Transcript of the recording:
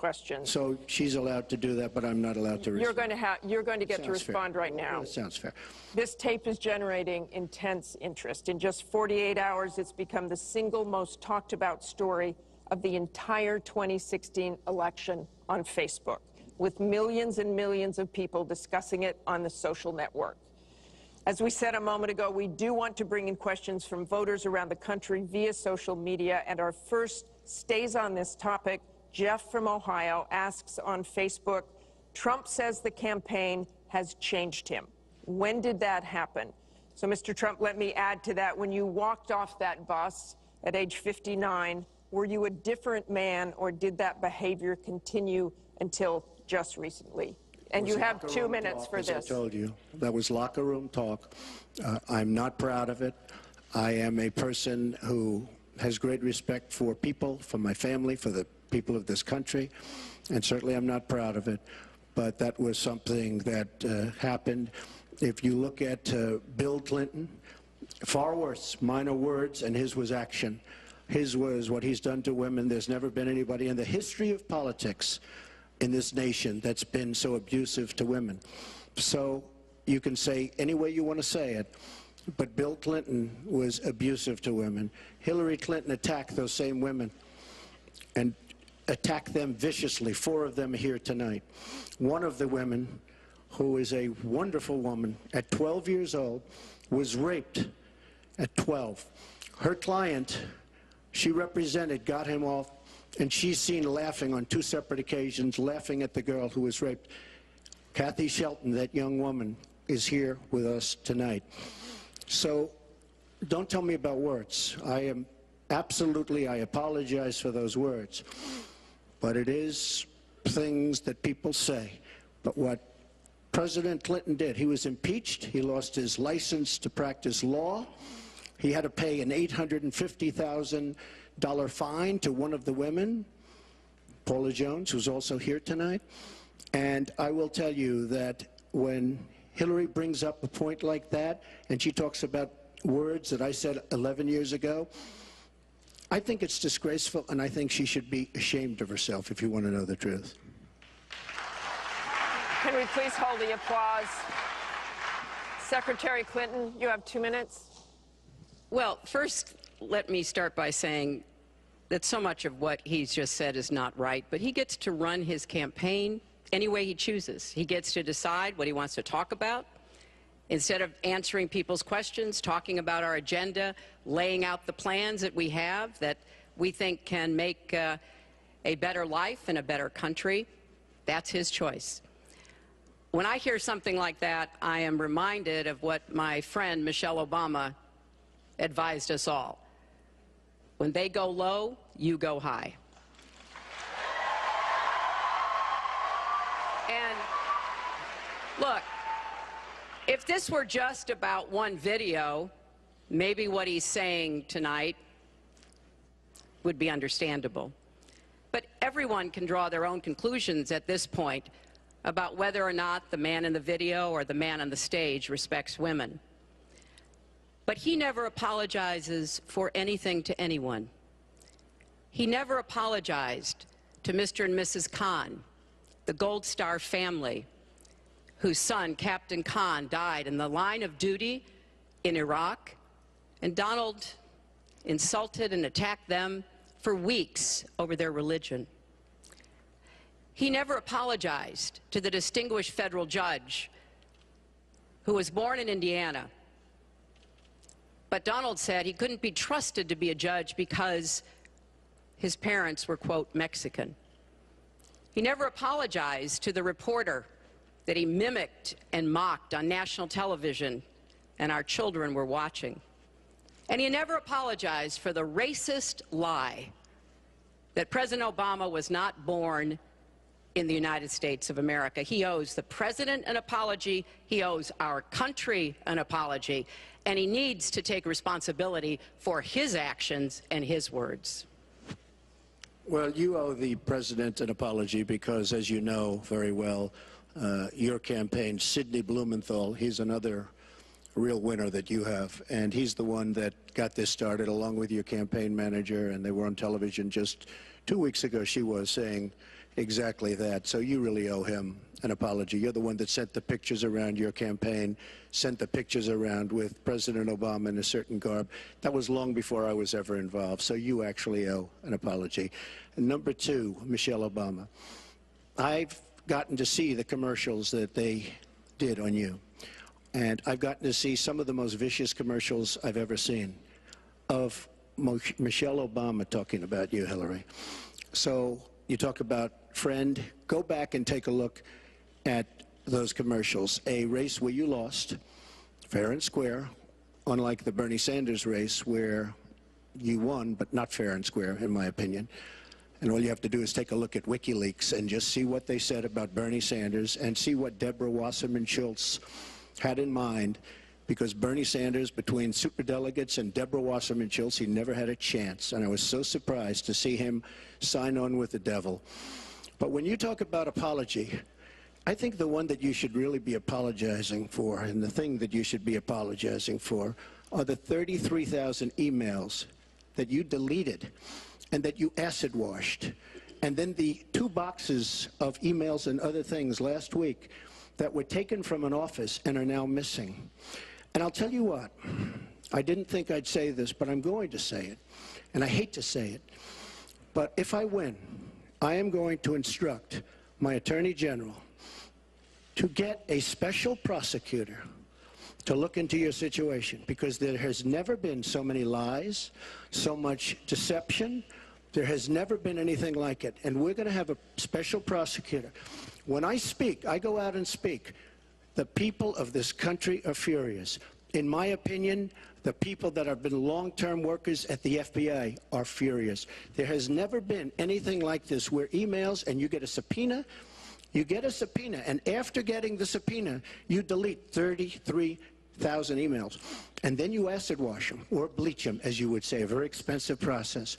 questions. So she's allowed to do that, but I'm not allowed to respond. You're going to get to respond right now. That sounds fair. This tape is generating intense interest. In just 48 hours, it's become the single most talked about story of the entire 2016 election on Facebook, with millions and millions of people discussing it on the social network. As we said a moment ago, we do want to bring in questions from voters around the country via social media, and our first stays on this topic. Jeff from Ohio asks on Facebook, Trump says the campaign has changed him. When did that happen? So, Mr. Trump, let me add to that. When you walked off that bus at age 59, were you a different man, or did that behavior continue until just recently? And you have 2 minutes for this. As I told you, that was locker room talk. I'm not proud of it. I am a person who has great respect for people, for my family, for the people of this country, and certainly I'm not proud of it. But that was something that happened. If you look at Bill Clinton, far worse, minor words, and his was action. His was what he's done to women. There's never been anybody in the history of politics in this nation that's been so abusive to women. So you can say any way you want to say it, but Bill Clinton was abusive to women. Hillary Clinton attacked those same women and attacked them viciously. 4 of them are here tonight. One of the women, who is a wonderful woman, at 12 years old, was raped at 12. Her client, she represented, got him off, and she's seen laughing on 2 separate occasions, laughing at the girl who was raped. Kathy Shelton, that young woman, is here with us tonight. So don't tell me about words. I apologize for those words. But it is things that people say. But what President Clinton did, he was impeached. He lost his license to practice law. He had to pay an $850,000 fine to one of the women, Paula Jones, who's also here tonight. And I will tell you that when Hillary brings up a point like that, and she talks about words that I said 11 years ago, I think it's disgraceful, and I think she should be ashamed of herself, if you want to know the truth. Can we please hold the applause? Secretary Clinton, you have 2 minutes. Well, first, let me start by saying that so much of what he's just said is not right, but he gets to run his campaign any way he chooses. He gets to decide what he wants to talk about. Instead of answering people's questions, talking about our agenda, laying out the plans that we have that we think can make a better life and a better country, that's his choice. When I hear something like that, I am reminded of what my friend Michelle Obama advised us all. When they go low, you go high. And look, if this were just about one video, maybe what he's saying tonight would be understandable. But everyone can draw their own conclusions at this point about whether or not the man in the video or the man on the stage respects women. But he never apologizes for anything to anyone. He never apologized to Mr. and Mrs. Khan, the Gold Star family, whose son, Captain Khan, died in the line of duty in Iraq, and Donald insulted and attacked them for weeks over their religion. He never apologized to the distinguished federal judge who was born in Indiana. But Donald said he couldn't be trusted to be a judge because his parents were, quote, Mexican. He never apologized to the reporter that he mimicked and mocked on national television, and our children were watching. And he never apologized for the racist lie that President Obama was not born in the United States of America. He owes the president an apology, he owes our country an apology, and he needs to take responsibility for his actions and his words. Well, you owe the president an apology because, as you know very well, your campaign, Sidney Blumenthal, he's another real winner that you have, and he's the one that got this started along with your campaign manager, and they were on television just 2 weeks ago, she was saying, exactly that. So you really owe him an apology. You're the one that sent the pictures around your campaign, sent the pictures around with President Obama in a certain garb. That was long before I was ever involved. So you actually owe an apology. And number two, Michelle Obama. I've gotten to see the commercials that they did on you. And I've gotten to see some of the most vicious commercials I've ever seen of Michelle Obama talking about you, Hillary. So you talk about friend, go back and take a look at those commercials. A race where you lost, fair and square, unlike the Bernie Sanders race where you won, but not fair and square, in my opinion. And all you have to do is take a look at WikiLeaks and just see what they said about Bernie Sanders and see what Deborah Wasserman Schultz had in mind, because Bernie Sanders, between superdelegates and Deborah Wasserman Schultz, he never had a chance. And I was so surprised to see him sign on with the devil. But when you talk about apology, I think the one that you should really be apologizing for, and the thing that you should be apologizing for, are the 33,000 emails that you deleted and that you acid washed. And then the 2 boxes of emails and other things last week that were taken from an office and are now missing. And I'll tell you what, I didn't think I'd say this, but I'm going to say it. And I hate to say it, but if I win, I am going to instruct my Attorney General to get a special prosecutor to look into your situation, because there has never been so many lies, so much deception. There has never been anything like it. And we're going to have a special prosecutor. When I speak, I go out and speak. The people of this country are furious. In my opinion, the people that have been long-term workers at the FBI are furious. There has never been anything like this, where emails and you get a subpoena, and after getting the subpoena, you delete 33,000 emails. And then you acid wash them, or bleach them, as you would say, a very expensive process.